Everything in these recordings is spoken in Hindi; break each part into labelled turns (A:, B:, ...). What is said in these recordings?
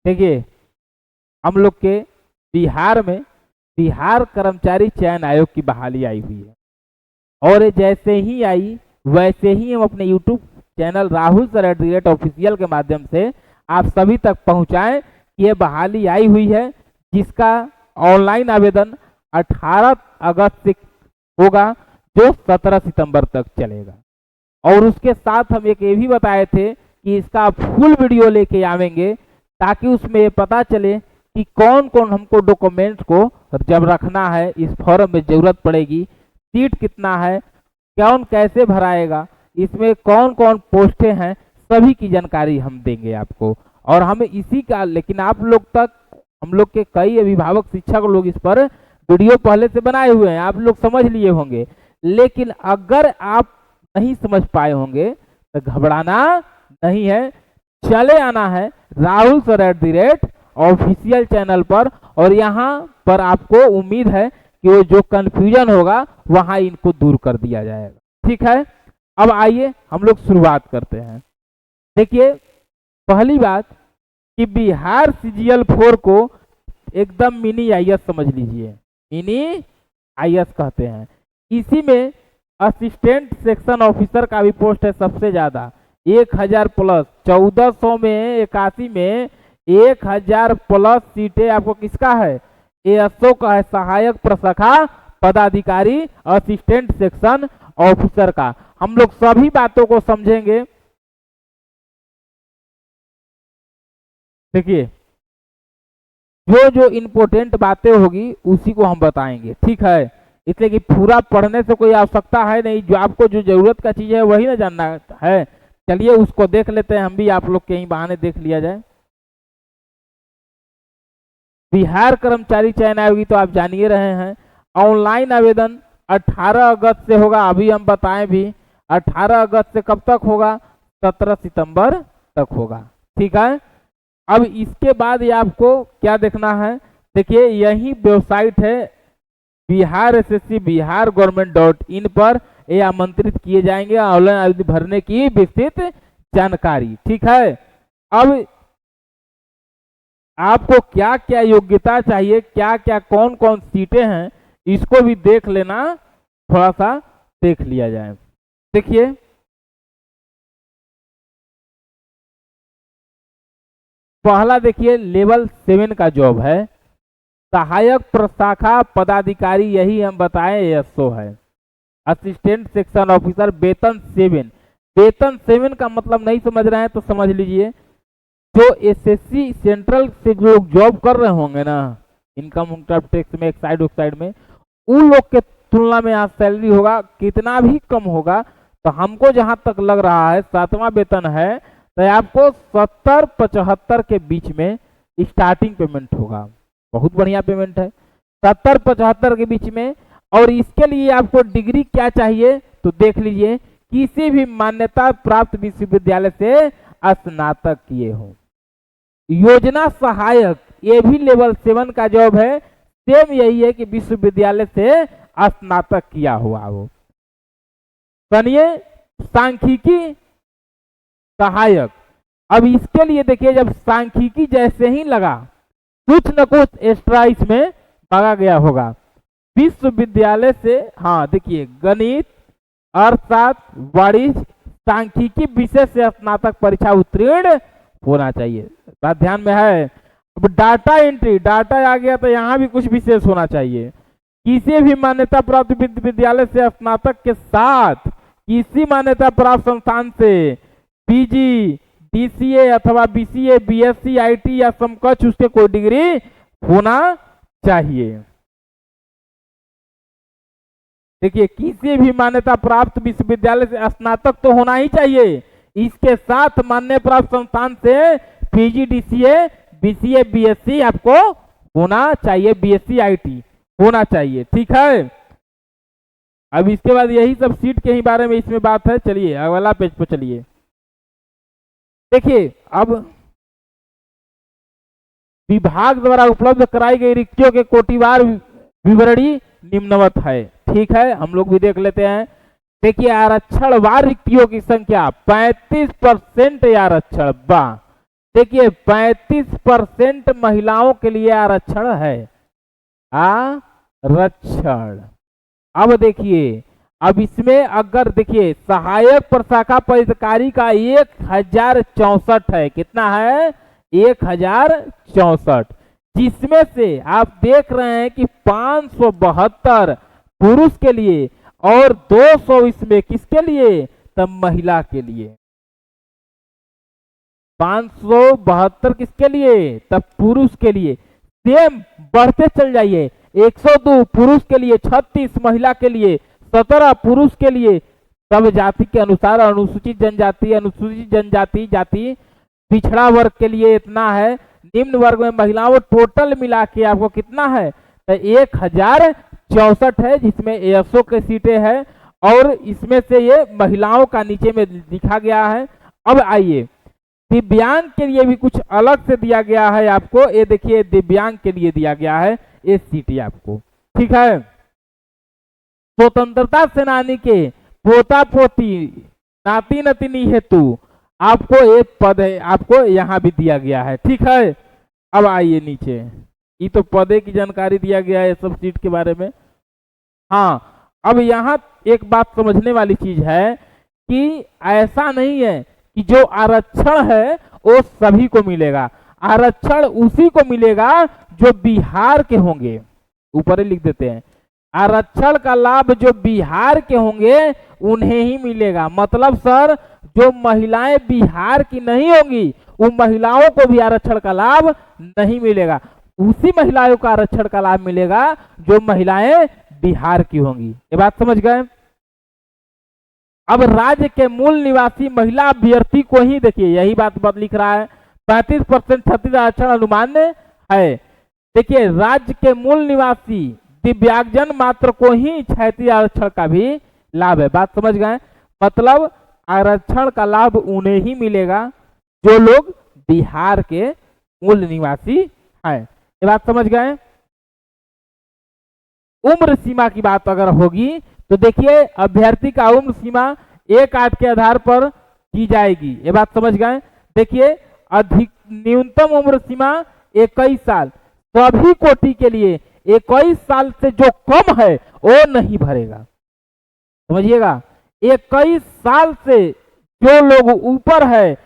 A: देखिए हम लोग के बिहार में बिहार कर्मचारी चयन आयोग की बहाली आई हुई है, और ये जैसे ही आई वैसे ही हम अपने YouTube channel Rahul sir @official के माध्यम से आप सभी तक पहुंचाएं कि ये बहाली आई हुई है, जिसका ऑनलाइन आवेदन 18 अगस्त से होगा, जो 17 सितंबर तक चलेगा। और उसके साथ हम एक ये भी बताए थे कि इसका फुल वीडियो लेके आवेंगे, ताकि उसमें ये पता चले कि कौन कौन हमको डॉक्यूमेंट्स को जब रखना है, इस फॉर्म में जरूरत पड़ेगी, सीट कितना है, कौन कैसे भराएगा, इसमें कौन कौन पोस्टें हैं, सभी की जानकारी हम देंगे आपको। और हमें इसी का, लेकिन आप लोग तक, हम लोग के कई अभिभावक शिक्षक लोग इस पर वीडियो पहले से बनाए हुए हैं, आप लोग समझ लिए होंगे। लेकिन अगर आप नहीं समझ पाए होंगे तो घबराना नहीं है, चले आना है राहुल सर @ऑफिशियल चैनल पर, और यहाँ पर आपको उम्मीद है कि वो जो कंफ्यूजन होगा वहां इनको दूर कर दिया जाएगा। ठीक है, अब आइए हम लोग शुरुआत करते हैं। देखिए पहली बात कि बिहार CGL 4 को एकदम मिनी IAS समझ लीजिए, मिनी IAS कहते हैं। इसी में असिस्टेंट सेक्शन ऑफिसर का भी पोस्ट है सबसे ज्यादा, 1000 प्लस, 1400 में 81 में 1000 प्लस सीटें आपको किसका है, ASO का है, सहायक प्रशाखा पदाधिकारी असिस्टेंट सेक्शन ऑफिसर का। हम लोग सभी बातों को समझेंगे। देखिए जो जो इम्पोर्टेंट बातें होगी उसी को हम बताएंगे, ठीक है, इसलिए कि पूरा पढ़ने से कोई आवश्यकता है नहीं, जो आपको जो जरूरत का चीज है वही ना जानना है। चलिए उसको देख लेते हैं हम भी, आप लोग के ही बहाने देख लिया जाए। बिहार कर्मचारी चयन आयोग तो आप जान ही रहे हैं, ऑनलाइन आवेदन 18 अगस्त से होगा, अभी हम बताएं भी 18 अगस्त से कब तक होगा, 17 सितंबर तक होगा। ठीक है, अब इसके बाद ये आपको क्या देखना है, देखिए यही वेबसाइट है बिहार SSC बिहार government.in पर ये आमंत्रित किए जाएंगे ऑनलाइन आवेदन भरने की विस्तृत जानकारी। ठीक है, अब आपको क्या क्या योग्यता चाहिए, क्या क्या कौन कौन सीटें हैं, इसको भी देख लेना, थोड़ा सा देख लिया जाए। देखिए पहला देखिए लेवल 7 का जॉब है, सहायक प्रशाखा पदाधिकारी, यही हम बताएं ASO है, असिस्टेंट सेक्शन ऑफिसर, वेतन 7। वेतन 7 का मतलब नहीं समझ रहे हैं तो समझ लीजिए, जो SSC सेंट्रल से जो लोग जॉब कर रहे होंगे ना, इनकम टैक्स में एक साइड में, उन लोग के तुलना में यहाँ सैलरी होगा कितना भी कम होगा। तो हमको जहां तक लग रहा है 7वां वेतन है, तो आपको 70-75 के बीच में स्टार्टिंग पेमेंट होगा, बहुत बढ़िया पेमेंट है, 70-75 के बीच में। और इसके लिए आपको डिग्री क्या चाहिए तो देख लीजिए, किसी भी मान्यता प्राप्त विश्वविद्यालय से स्नातक किए हो। योजना सहायक, ये भी लेवल 7 का जॉब है, सेम यही है कि विश्वविद्यालय से स्नातक किया हुआ हो। सुनिए सांख्यिकी सहायक, अब इसके लिए देखिए जब सांख्यिकी जैसे ही लगा, कुछ न कुछ एक्स्ट्रा इसमें मांगा गया होगा विश्वविद्यालय से। हाँ देखिए गणित, अर्थशास्त्र, वाणिज्य, सांख्यिकी विषय से स्नातक परीक्षा उत्तीर्ण होना चाहिए, बात ध्यान में है। अब डाटा एंट्री, डाटा आ गया तो यहाँ भी कुछ विशेष होना चाहिए। किसी भी मान्यता प्राप्त विद्यालय से स्नातक के साथ किसी मान्यता प्राप्त संस्थान से PG, DCA अथवा BCA, BSc, IT या समकक्ष उसके कोई डिग्री होना चाहिए। देखिए किसी भी मान्यता प्राप्त विश्वविद्यालय से स्नातक तो होना ही चाहिए, इसके साथ मान्य प्राप्त संस्थान से PG, DCA, BCA, BSc आपको होना चाहिए, BSc, IT होना चाहिए। ठीक है, अब इसके बाद यही सब सीट के ही बारे में इसमें बात है। चलिए अगला पेज पर चलिए। देखिए अब विभाग द्वारा उपलब्ध कराई गई रिक्तियों के कोटिवार विवरणी निम्नवत है। ठीक है, हम लोग भी देख लेते हैं। देखिए आरक्षण वार रिक्तियों की संख्या 35% आरक्षण बा। देखिए 35% महिलाओं के लिए आरक्षण है, आरक्षण। अब देखिए, अब इसमें अगर देखिए सहायक प्रशाखा पदाधिकारी का 1064 है, कितना है 1064, जिसमें से आप देख रहे हैं कि 572 पुरुष के लिए और 200 इसमें किसके लिए, तब महिला के लिए। 572 किसके लिए, तब पुरुष के लिए। सेम बढ़ते चल जाइए, 102 पुरुष के लिए, 36 महिला के लिए, 17 पुरुष के लिए। सब जाति के अनुसार अनुसूचित जनजाति, जाति पिछड़ा वर्ग के लिए इतना है, निम्न वर्ग में महिलाओं टोटल मिला के आपको कितना है, तो 1064 है, जिसमें एएसओ की सीटें हैं और इसमें से ये महिलाओं का नीचे में लिखा गया है। अब आइए दिव्यांग के लिए भी कुछ अलग से दिया गया है आपको, ये देखिए दिव्यांग के लिए दिया गया है ये सीटें आपको, ठीक है। स्वतंत्रता सेनानी के पोता पोती नाती नतिनी हेतु आपको एक पद है, आपको यहाँ भी दिया गया है, ठीक है। अब आइए नीचे, ये तो पदे की जानकारी दिया गया है सब सीट के बारे में। हाँ, अब यहाँ एक बात समझने वाली चीज है कि ऐसा नहीं है कि जो आरक्षण है वो सभी को मिलेगा, आरक्षण उसी को मिलेगा जो बिहार के होंगे, ऊपर ही लिख देते हैं, आरक्षण का लाभ जो बिहार के होंगे उन्हें ही मिलेगा। मतलब सर जो महिलाएं बिहार की नहीं होंगी उन महिलाओं को भी आरक्षण का लाभ नहीं मिलेगा, उसी महिलाओं का आरक्षण का लाभ मिलेगा जो महिलाएं बिहार की होंगी। ये बात समझ गए। अब राज्य के मूल निवासी महिला अभ्यर्थी को ही देखिए, यही बात लिख रहा है 35% क्षत्रिय आरक्षण अनुमान है। देखिए राज्य के मूल निवासी दिव्यांगजन मात्र को ही क्षत्रिय आरक्षण का भी लाभ है। बात समझ गए, मतलब आरक्षण का लाभ उन्हें ही मिलेगा जो लोग बिहार के मूल निवासी हैं। ये बात समझ गए। उम्र सीमा की बात अगर होगी तो देखिए अभ्यर्थी का उम्र सीमा 1/8 के आधार पर की जाएगी। ये बात समझ गए। देखिए अधिक न्यूनतम उम्र सीमा 21 साल, सभी कोटि के लिए 21 साल से जो कम है वो नहीं भरेगा, समझिएगा। 21 साल से जो लोग ऊपर है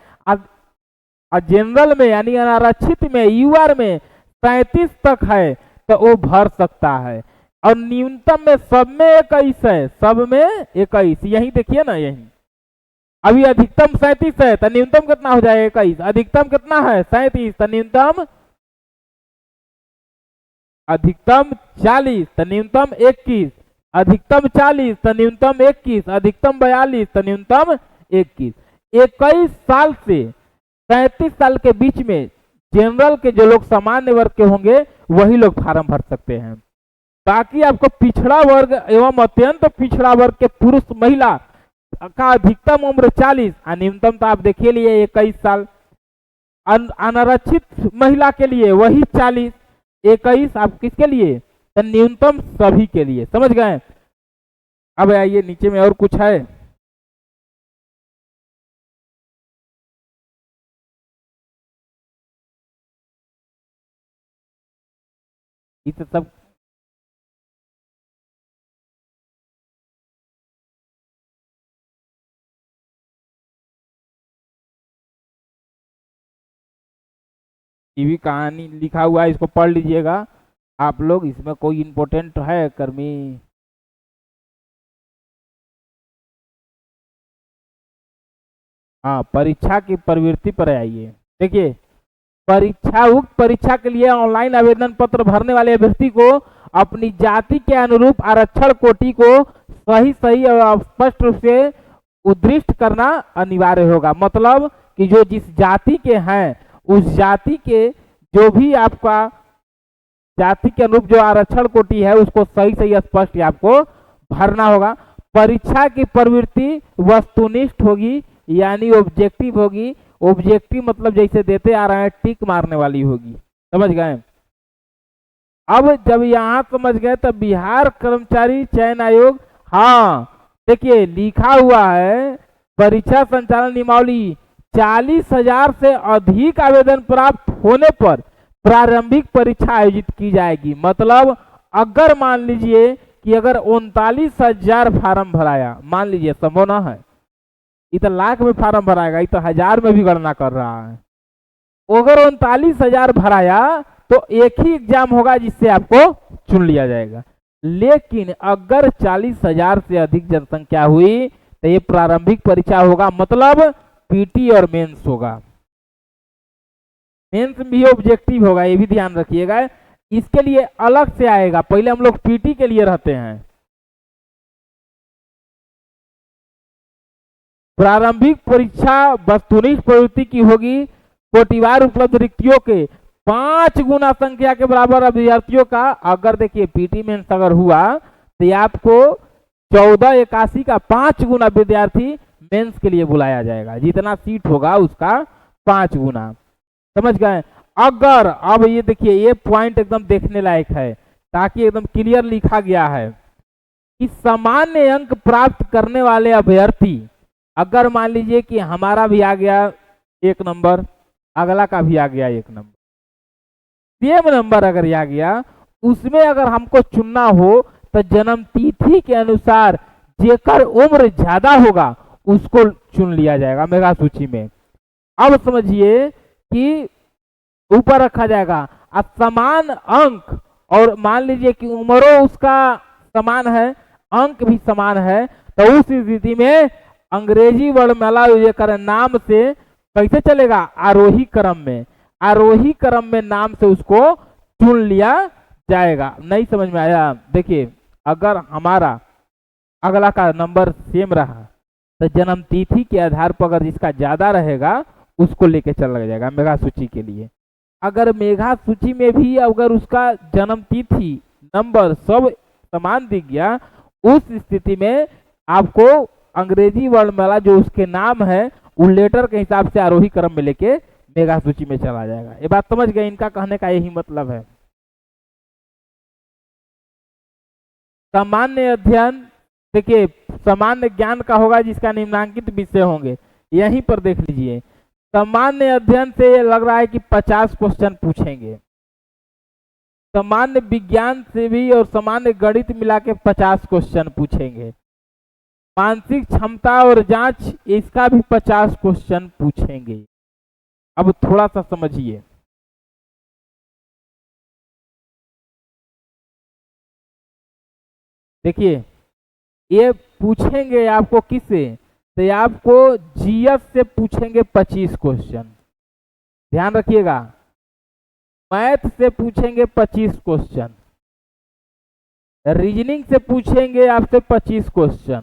A: जनरल में यानी अनारक्षित में यूआर में 37 तक है तो वो भर सकता है, और न्यूनतम में सब में 21 है, सब में 21, यही देखिए ना, यही अभी अधिकतम 37 है तो न्यूनतम कितना हो जाएगा 21, अधिकतम कितना है 37 तो न्यूनतम, अधिकतम 40 तो न्यूनतम 21, अधिकतम 40 तो न्यूनतम 21, अधिकतम 42 तो न्यूनतम 21। 21 साल से 37 साल के बीच में जनरल के जो लोग सामान्य वर्ग के होंगे वही लोग फार्म भर सकते हैं। बाकी आपको पिछड़ा वर्ग एवं अत्यंत पिछड़ा वर्ग के पुरुष महिला का अधिकतम उम्र 40 और न्यूनतम तो आप देखिए लिए 21 साल। अनारक्षित महिला के लिए वही 40, 21 आप किसके लिए, तो न्यूनतम सभी के लिए, समझ गए। अब आइए नीचे में और कुछ है। इस सब टीवी कहानी लिखा हुआ है, इसको पढ़ लीजिएगा आप लोग, इसमें कोई इंपॉर्टेंट है कर्मी। हाँ, परीक्षा की प्रवृत्ति पर आइए। देखिए उक्त परीक्षा के लिए ऑनलाइन आवेदन पत्र भरने वाले अभ्यर्थी को अपनी जाति के अनुरूप आरक्षण कोटि को सही और स्पष्ट रूप से उद्धृष्ट करना अनिवार्य होगा। मतलब कि जो जिस जाति के हैं उस जाति के जो भी आपका जाति के अनुरूप जो आरक्षण कोटि है उसको सही स्पष्ट आपको भरना होगा। परीक्षा की प्रवृत्ति वस्तुनिष्ठ होगी यानी ऑब्जेक्टिव होगी। ऑब्जेक्टिव मतलब जैसे देते आ रहे हैं टिक मारने वाली होगी, समझ गए। अब जब यहाँ समझ गए तो बिहार कर्मचारी चयन आयोग, हाँ देखिए लिखा हुआ है परीक्षा संचालन नियमावली 40,000 से अधिक आवेदन प्राप्त होने पर प्रारंभिक परीक्षा आयोजित की जाएगी। मतलब अगर मान लीजिए कि अगर 39,000 फार्म भराया, मान लीजिए, संभव ना है, इतना लाख में फार्म भराएगा, इतना हजार में भी गणना कर रहा है। अगर 39,000 भराया तो एक ही एग्जाम होगा जिससे आपको चुन लिया जाएगा। लेकिन अगर 40,000 से अधिक जनसंख्या हुई तो ये प्रारंभिक परीक्षा होगा, मतलब पीटी और मेंस होगा। मेंस भी ऑब्जेक्टिव होगा, ये भी ध्यान रखिएगा। इसके लिए अलग से आएगा, पहले हम लोग पीटी के लिए रहते हैं। प्रारंभिक परीक्षा वस्तुनिष्ठ प्रवृत्ति की होगी। कोटिवार उपलब्ध रिक्तियों के 5 गुना संख्या के बराबर अभ्यर्थियों का, अगर देखिए पीटी मेंस अगर हुआ तो आपको 1481 का 5 गुना विद्यार्थी मेंस के लिए बुलाया जाएगा। जितना सीट होगा उसका 5 गुना, समझ गए। अगर अब ये देखिए, ये पॉइंट एकदम देखने लायक है, ताकि एकदम क्लियर लिखा गया है कि सामान्य अंक प्राप्त करने वाले अभ्यर्थी, अगर मान लीजिए कि हमारा भी आ गया 1 नंबर, अगला का भी आ गया 1 नंबर, सेम नंबर अगर आ गया, उसमें अगर हमको चुनना हो तो जन्म तिथि के अनुसार जेकर उम्र ज्यादा होगा उसको चुन लिया जाएगा मेगा सूची में। अब समझिए कि ऊपर रखा जाएगा समान अंक, और मान लीजिए कि उम्रों उसका समान है, अंक भी समान है, तो उस स्थिति में अंग्रेजी वर्णमाला जेकर नाम से कैसे चलेगा, आरोही क्रम में, आरोही क्रम में नाम से उसको चुन लिया जाएगा। नहीं समझ में आया? देखिए, अगर हमारा अगला का नंबर सेम रहा तो जन्म तिथि के आधार पर अगर जिसका ज्यादा रहेगा उसको लेके चला जाएगा मेगा सूची के लिए। अगर मेगा सूची में भी अगर उसका जन्म तिथि नंबर सब समान दिख गया, उस स्थिति में आपको अंग्रेजी वर्णमाला जो उसके नाम है उस लेटर के हिसाब से आरोही क्रम में लेके मेगा सूची में चला जाएगा। ये बात समझ गए? इनका कहने का यही मतलब है। सामान्य अध्ययन, देखिए सामान्य ज्ञान का होगा जिसका निम्नांकित विषय होंगे, यहीं पर देख लीजिए। सामान्य अध्ययन से लग रहा है कि 50 क्वेश्चन पूछेंगे, सामान्य विज्ञान से भी और सामान्य गणित मिला के 50 क्वेश्चन पूछेंगे, मानसिक क्षमता और जांच इसका भी 50 क्वेश्चन पूछेंगे। अब थोड़ा सा समझिए, देखिए ये पूछेंगे आपको किससे, तो आपको जीएस से पूछेंगे 25 क्वेश्चन, ध्यान रखिएगा। मैथ से पूछेंगे 25 क्वेश्चन, रीजनिंग से पूछेंगे आपसे 25 क्वेश्चन,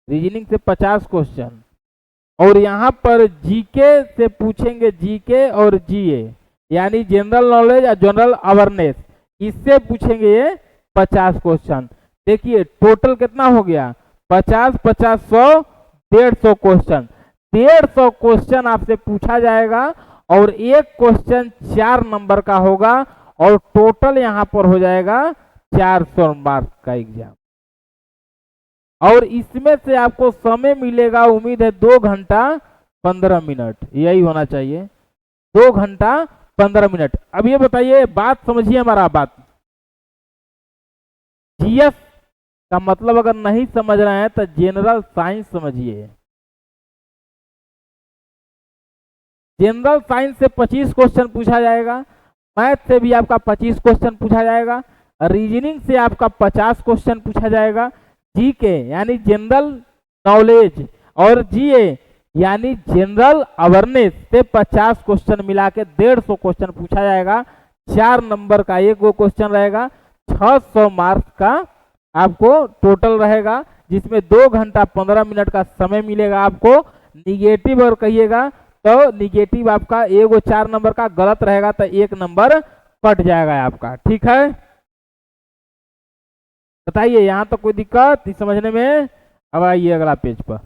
A: रीजनिंग से 50 क्वेश्चन, और यहाँ पर जीके से पूछेंगे, जीके और जीए यानी जनरल नॉलेज और जनरल अवेयरनेस, इससे पूछेंगे ये 50 क्वेश्चन। देखिए टोटल कितना हो गया, 50, 50, 100, 150 क्वेश्चन। 150 क्वेश्चन आपसे पूछा जाएगा और एक क्वेश्चन 4 नंबर का होगा और टोटल यहाँ पर हो जाएगा 400 मार्क्स का एग्जाम। और इसमें से आपको समय मिलेगा, उम्मीद है 2 घंटा 15 मिनट, यही होना चाहिए, 2 घंटा 15 मिनट। अब ये बताइए, बात समझिए हमारा बात, जीएस का मतलब अगर नहीं समझ रहे हैं तो जनरल साइंस समझिए। जनरल साइंस से 25 क्वेश्चन पूछा जाएगा, मैथ से भी आपका 25 क्वेश्चन पूछा जाएगा, रीजनिंग से आपका 50 क्वेश्चन पूछा जाएगा, जीके यानी जनरल नॉलेज और जीए यानी जनरल अवेयरनेस से 50 क्वेश्चन मिला के 150 क्वेश्चन पूछा जाएगा। 4 नंबर का एक वो क्वेश्चन रहेगा, 600 मार्क्स का आपको टोटल रहेगा, जिसमें 2 घंटा 15 मिनट का समय मिलेगा आपको। निगेटिव और कहिएगा तो निगेटिव आपका एगो 4 नंबर का गलत रहेगा तो 1 नंबर कट जाएगा आपका, ठीक है। बताइए यहाँ तो कोई दिक्कत समझने में? अब आइए अगला पेज पर।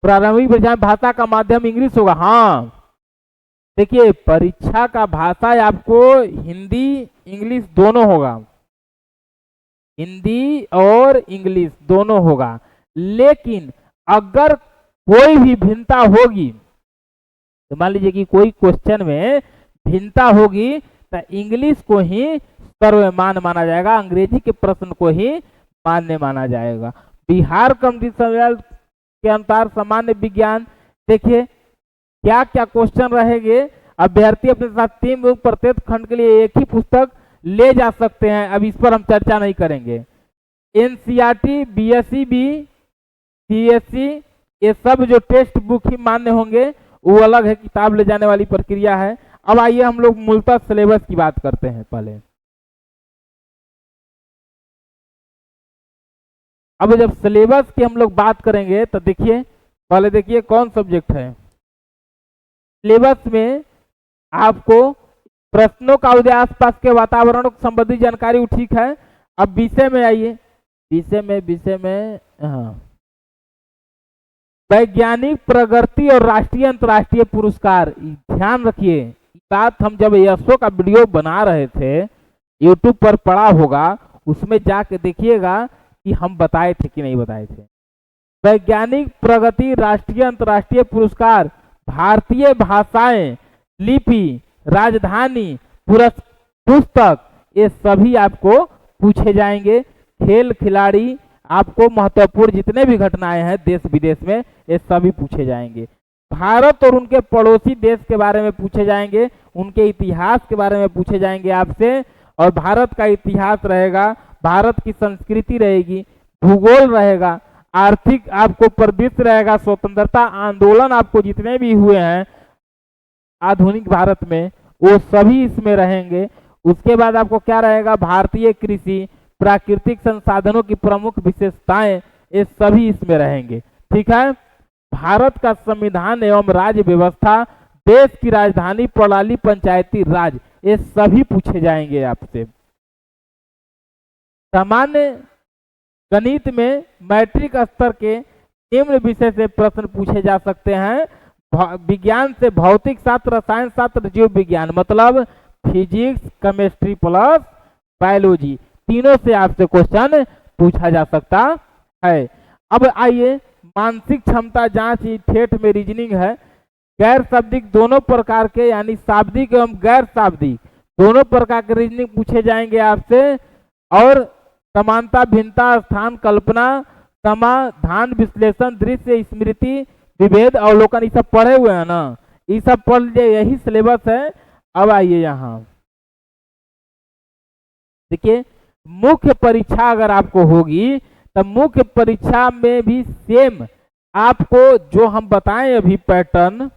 A: प्रारंभिक परीक्षा में भाषा का माध्यम इंग्लिश होगा। हाँ देखिए, परीक्षा का भाषा आपको हिंदी इंग्लिश दोनों होगा, हिंदी और इंग्लिश दोनों होगा। लेकिन अगर कोई भी भिन्नता होगी, तो मान लीजिए कि कोई क्वेश्चन में भिन्नता होगी तो इंग्लिश को ही सर्वमान्य माना जाएगा, अंग्रेजी के प्रश्न को ही मान्य माना जाएगा। बिहार कॉम्पिटिशन के अनुसार सामान्य विज्ञान, देखिए क्या क्या क्वेश्चन रहेंगे। अभ्यर्थी अपने साथ 3 बुक प्रत्येक खंड के लिए एक ही पुस्तक ले जा सकते हैं। अब इस पर हम चर्चा नहीं करेंगे। एनसीईआरटी, बीएसईबी, सीएससी, ये सब जो टेक्स्ट बुक ही मान्य होंगे, वो अलग है, किताब ले जाने वाली प्रक्रिया है। अब आइए हम लोग मूलतः सिलेबस की बात करते हैं। पहले अब जब सिलेबस की हम लोग बात करेंगे तो देखिए, पहले देखिए कौन सब्जेक्ट है। सिलेबस में आपको प्रश्नों का उदय, आसपास के वातावरण को संबंधी जानकारी, ठीक है। अब विषय में आइए। विषय में हाँ, वैज्ञानिक प्रगति और राष्ट्रीय अंतर्राष्ट्रीय पुरस्कार। ध्यान रखिए बात, हम जब यशो का वीडियो बना रहे थे, यूट्यूब पर पड़ा होगा, उसमें जाके देखिएगा कि हम बताए थे कि नहीं बताए थे। वैज्ञानिक प्रगति, राष्ट्रीय अंतर्राष्ट्रीय पुरस्कार, भारतीय भाषाएं, लिपि, राजधानी, पुस्तक, ये सभी आपको पूछे जाएंगे। खेल खिलाड़ी, आपको महत्वपूर्ण जितने भी घटनाएं हैं देश विदेश में, ये सभी पूछे जाएंगे। भारत और उनके पड़ोसी देश के बारे में पूछे जाएंगे, उनके इतिहास के बारे में पूछे जाएंगे आपसे। और भारत का इतिहास रहेगा, भारत की संस्कृति रहेगी, भूगोल रहेगा, आर्थिक आपको परिदृश्य रहेगा, स्वतंत्रता आंदोलन आपको जितने भी हुए हैं आधुनिक भारत में, वो सभी इसमें रहेंगे। उसके बाद आपको क्या रहेगा, भारतीय कृषि, प्राकृतिक संसाधनों की प्रमुख विशेषताएं, ये सभी इसमें रहेंगे। ठीक है। भारत का संविधान एवं राज्य व्यवस्था, देश की राजधानी प्रणाली, पंचायती राज, ये सभी पूछे जाएंगे आपसे। सामान्य गणित में मैट्रिक स्तर के निम्न विषय से प्रश्न पूछे जा सकते हैं। विज्ञान से भौतिक शास्त्र, रसायन शास्त्र, जीव विज्ञान, मतलब फिजिक्स, केमिस्ट्री प्लस बायोलॉजी, तीनों से आपसे क्वेश्चन पूछा जा सकता है। अब आइए मानसिक क्षमता जांच, ठेठ में रीजनिंग है। गैर शाब्दिक दोनों प्रकार के, यानी शाब्दिक एवं गैर शाब्दिक दोनों प्रकार के रीजनिंग पूछे जाएंगे आपसे। और समानता, भिन्नता, स्थान कल्पना, समाधान विश्लेषण, दृश्य स्मृति, विभेद, अवलोकन, ये सब पढ़े हुए हैं ना, ये सब पढ़ लीजिए, यही सिलेबस है। अब आइए यहाँ देखिए, मुख्य परीक्षा अगर आपको होगी तो मुख्य परीक्षा में भी सेम आपको जो हम बताएं अभी पैटर्न,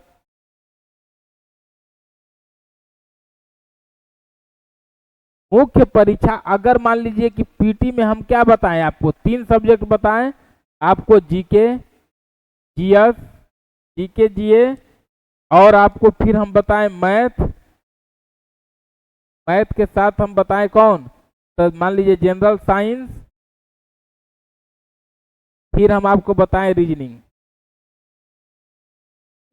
A: मुख्य परीक्षा अगर मान लीजिए कि पीटी में हम क्या बताएं, आपको 3 सब्जेक्ट बताएं, आपको जीके, जीएस, जीके, जीए, और आपको फिर हम बताएं मैथ, मैथ के साथ हम बताएं कौन, तो मान लीजिए जनरल साइंस, फिर हम आपको बताएं रीजनिंग।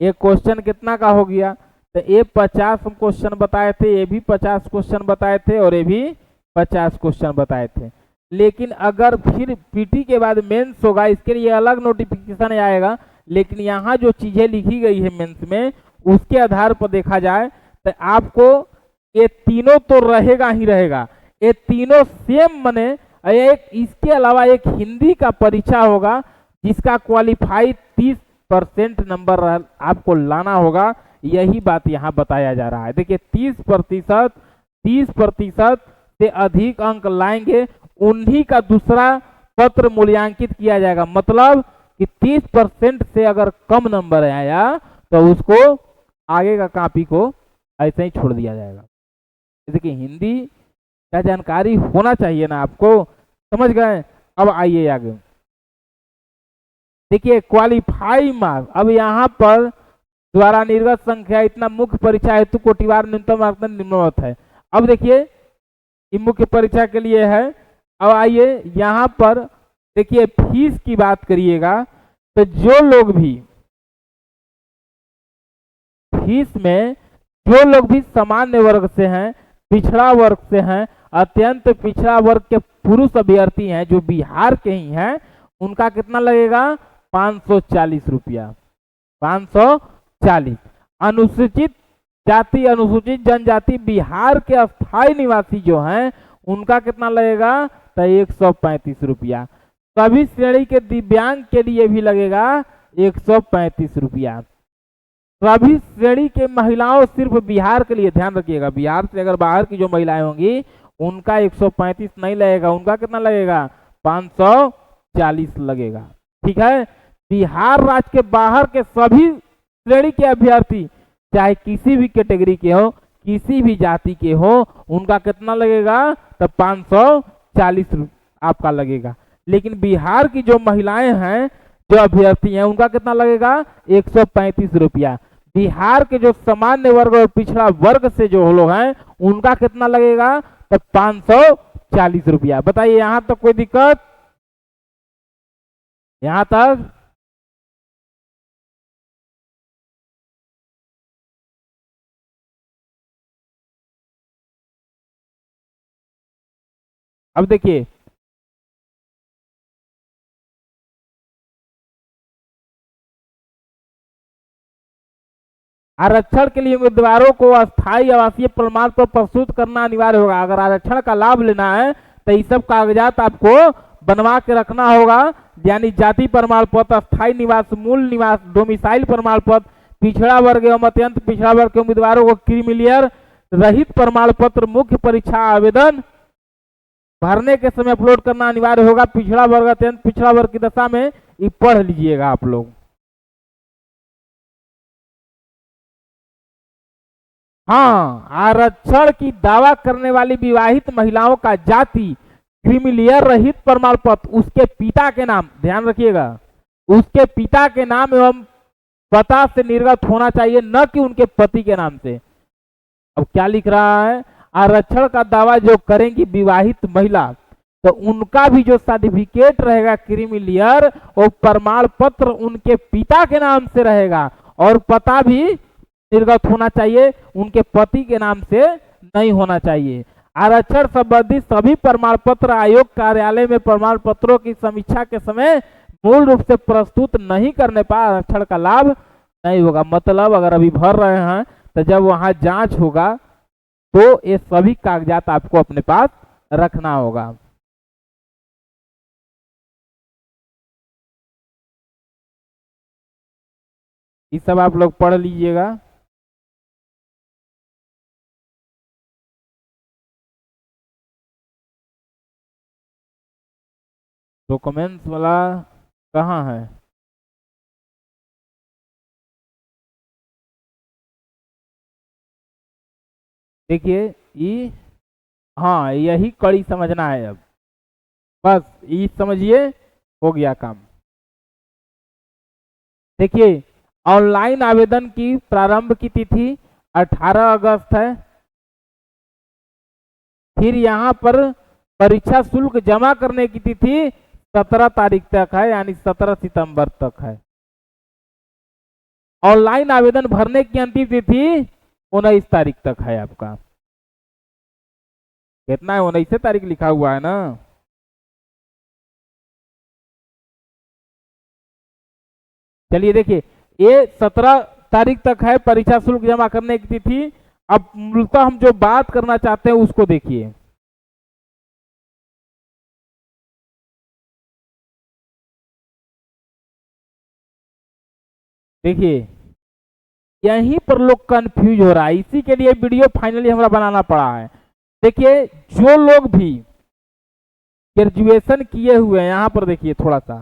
A: एक क्वेश्चन कितना का हो गया, तो ये 50 हम क्वेश्चन बताए थे, ये भी 50 क्वेश्चन बताए थे, और ये भी 50 क्वेश्चन बताए थे। लेकिन अगर फिर पीटी के बाद मेंस होगा, इसके लिए अलग नोटिफिकेशन आएगा। लेकिन यहाँ जो चीजें लिखी गई है मेंस में, उसके आधार पर देखा जाए तो आपको ये तीनों तो रहेगा ही रहेगा, ये तीनों सेम बने। एक इसके अलावा एक हिंदी का परीक्षा होगा जिसका क्वालिफाई 30% नंबर आपको लाना होगा। यही बात यहाँ बताया जा रहा है। देखिए 30% से अधिक अंक लाएंगे, उन्हीं का दूसरा पत्र मूल्यांकित किया जाएगा। मतलब कि 30% से अगर कम नंबर आया तो उसको आगे का कॉपी को ऐसे ही छोड़ दिया जाएगा। देखिए हिंदी का जानकारी होना चाहिए ना आपको, समझ गए। अब आइए आगे देखिए क्वालिफाई मार्क्स। अब यहाँ पर द्वारा निर्गत संख्या इतना मुख्य परीक्षा हेतु कोटिवार न्यूनतम मार्कदंड निम्नवत है। अब देखिए ये मुख्य परीक्षा के लिए है। अब आइए यहाँ पर देखिए फीस की बात करिएगा तो जो लोग भी फीस में, जो लोग भी सामान्य वर्ग से हैं, पिछड़ा वर्ग से हैं, अत्यंत पिछड़ा वर्ग के पुरुष अभ्यर्थी हैं जो बिहार के ही हैं, उनका कितना लगेगा 540 रुपया, 540। अनुसूचित जाति अनुसूचित जनजाति बिहार के अस्थायी निवासी जो हैं उनका कितना लगेगा, तो 135 रुपया। सभी श्रेणी के दिव्यांग के लिए भी लगेगा 135 रुपया। सभी श्रेणी के महिलाओं, सिर्फ बिहार के लिए ध्यान रखिएगा, बिहार से अगर बाहर की जो महिलाएं होंगी उनका 135 नहीं लगेगा, उनका कितना लगेगा, 540 लगेगा। ठीक है। बिहार राज्य के बाहर के सभी श्रेणी के अभ्यर्थी, चाहे किसी भी कैटेगरी के हो, किसी भी जाति के हो, उनका कितना लगेगा, तो 540 आपका लगेगा। लेकिन बिहार की जो महिलाएं हैं, जो अभ्यर्थी हैं, उनका कितना लगेगा, 135 रुपया। बिहार के जो सामान्य वर्ग और पिछड़ा वर्ग से जो लोग हैं उनका कितना लगेगा, तो 540 रुपया। बताइए यहां तक कोई दिक्कत, यहां तक? अब देखिए, आरक्षण के लिए उम्मीदवारों को अस्थायी आवासीय प्रमाण पत्र प्रस्तुत करना अनिवार्य होगा। अगर आरक्षण का लाभ लेना है तो ये सब कागजात आपको बनवा के रखना होगा, यानी जाति प्रमाण पत्र, अस्थायी निवास, मूल निवास, डोमिसाइल प्रमाण पत्र, पिछड़ा वर्ग एवं अत्यंत पिछड़ा वर्ग के उम्मीदवारों को क्रीमिलियर रहित प्रमाण पत्र, मुख्य परीक्षा आवेदन भरने के समय अपलोड करना अनिवार्य होगा। पिछड़ा वर्ग, अत्यंत पिछड़ा वर्ग की दशा में ये पढ़ लीजिएगा आप लोग। हाँ, आरक्षण की दावा करने वाली विवाहित महिलाओं का जाति क्रीमिलियर रहित प्रमाण पत्र उसके पिता के नाम, ध्यान रखिएगा, उसके पिता के नाम एवं पता से निर्गत होना चाहिए, न कि उनके पति के नाम से। अब क्या लिख रहा है, आरक्षण का दावा जो करेंगी विवाहित महिला, तो उनका भी जो सर्टिफिकेट रहेगा क्रीमिलियर, वो प्रमाण पत्र उनके पिता के नाम से रहेगा और पता भी निर्गत होना चाहिए, उनके पति के नाम से नहीं होना चाहिए। आरक्षण संबंधी सभी प्रमाण पत्र आयोग कार्यालय में प्रमाण पत्रों की समीक्षा के समय मूल रूप से प्रस्तुत नहीं करने पर आरक्षण का लाभ नहीं होगा। मतलब अगर अभी भर रहे हैं तो जब वहां जांच होगा तो ये सभी कागजात आपको अपने पास रखना होगा। ये सब आप लोग पढ़ लीजिएगा। डॉक्यूमेंट्स वाला कहाँ है? देखिए ये, हाँ यही कड़ी समझना है। अब बस ये समझिए, हो गया काम। देखिए, ऑनलाइन आवेदन की प्रारंभ की तिथि 18 अगस्त है। फिर यहाँ पर परीक्षा शुल्क जमा करने की तिथि 17 तारीख तक है, यानी 17 सितंबर तक है। ऑनलाइन आवेदन भरने की अंतिम तिथि 19 तारीख तक है आपका। कितना है, 19 तारीख लिखा हुआ है ना। चलिए देखिए, ये 17 तारीख तक है परीक्षा शुल्क जमा करने की तिथि। अब मूलतः हम जो बात करना चाहते हैं उसको देखिए। देखिए यहीं पर लोग कंफ्यूज हो रहा है, इसी के लिए वीडियो फाइनली हमारा बनाना पड़ा है। देखिए, जो लोग भी ग्रेजुएशन किए हुए हैं, यहां पर देखिए थोड़ा सा,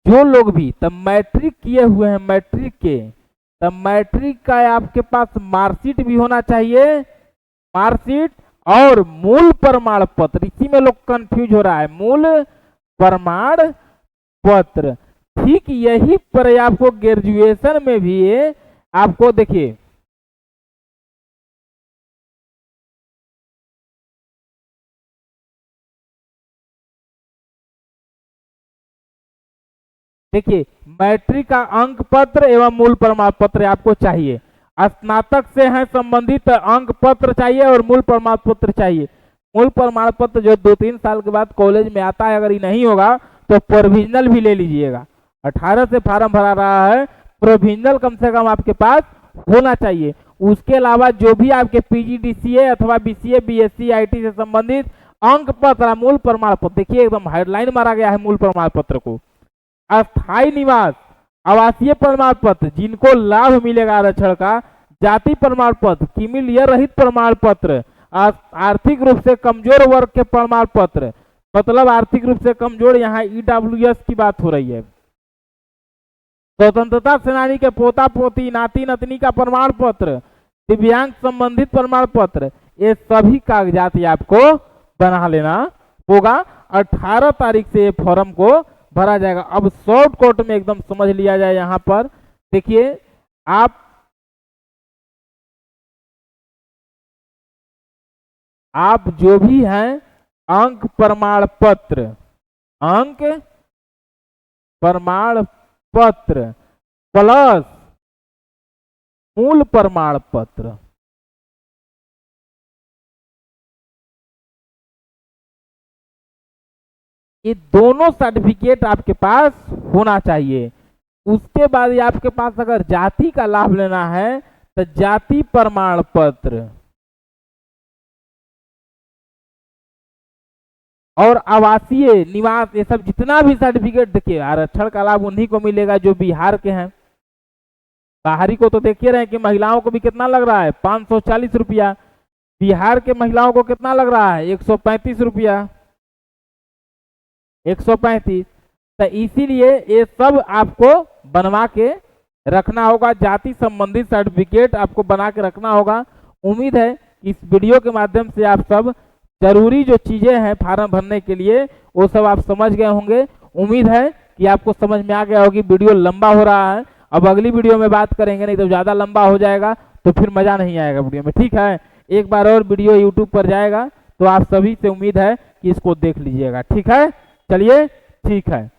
A: जो लोग भी तब मैट्रिक किए हुए हैं, मैट्रिक के, तब मैट्रिक का आपके पास मार्कशीट भी होना चाहिए, मार्कशीट और मूल प्रमाण पत्र। इसी में लोग कंफ्यूज हो रहा है, मूल प्रमाण पत्र। ठीक यही पर आपको ग्रेजुएशन में भी आपको देखिए, देखिए मैट्रिक का अंक पत्र एवं मूल प्रमाण पत्र आपको चाहिए। स्नातक से हैं संबंधित अंक पत्र चाहिए और मूल प्रमाण पत्र चाहिए। मूल प्रमाण पत्र जो 2-3 साल के बाद कॉलेज में आता है, अगर ये नहीं होगा तो प्रोविजनल भी ले लीजिएगा। 18 से फार्म भरा रहा है, प्रोविजनल कम से कम आपके पास होना चाहिए। उसके अलावा जो भी आपके पीजीडीसीए अथवा बीसीए बीएससी आईटी से संबंधित अंक पत्र, मूल प्रमाण पत्र, देखिए एकदम हेडलाइन मारा गया है मूल प्रमाण पत्र को। अस्थायी निवास, आवासीय प्रमाण पत्र, जिनको लाभ मिलेगा आरक्षण का, जाति प्रमाण पत्र, क्रीमी रहित प्रमाण पत्र, आर्थिक रूप से कमजोर वर्ग के प्रमाण पत्र, मतलब आर्थिक रूप से कमजोर, यहाँ ईडब्ल्यूएस की बात हो रही है। स्वतंत्रता सेनानी के पोता पोती नाती नतनी का प्रमाण पत्र, दिव्यांग संबंधित प्रमाण पत्र, ये सभी कागजात आपको बना लेना होगा। 18 तारीख से ये फॉर्म को भरा जाएगा। अब शॉर्ट कोट में एकदम समझ लिया जाए। यहाँ पर देखिए आप जो भी हैं अंक प्रमाण पत्र, अंक प्रमाण पत्र प्लस मूल प्रमाण पत्र, ये दोनों सर्टिफिकेट आपके पास होना चाहिए। उसके बाद आपके पास अगर जाति का लाभ लेना है तो जाति प्रमाण पत्र और आवासीय निवास, ये सब जितना भी सर्टिफिकेट, देखिए आरक्षण का लाभ उन्हीं को मिलेगा जो बिहार के हैं। बाहरी को तो देखिए रहे हैं कि महिलाओं को भी कितना लग रहा है, 540 रुपया। बिहार के महिलाओं को कितना लग रहा है, 135 रुपया, 135। तो इसीलिए ये सब आपको बनवा के रखना होगा। जाति संबंधित सर्टिफिकेट आपको बना के रखना होगा। उम्मीद है कि इस वीडियो के माध्यम से आप सब जरूरी जो चीजें हैं फार्म भरने के लिए वो सब आप समझ गए होंगे। उम्मीद है कि आपको समझ में आ गया होगी। वीडियो लंबा हो रहा है, अब अगली वीडियो में बात करेंगे, नहीं तो ज्यादा लंबा हो जाएगा तो फिर मजा नहीं आएगा वीडियो में। ठीक है, एक बार और वीडियो यूट्यूब पर जाएगा तो आप सभी से उम्मीद है कि इसको देख लीजिएगा। ठीक है, चलिए ठीक है।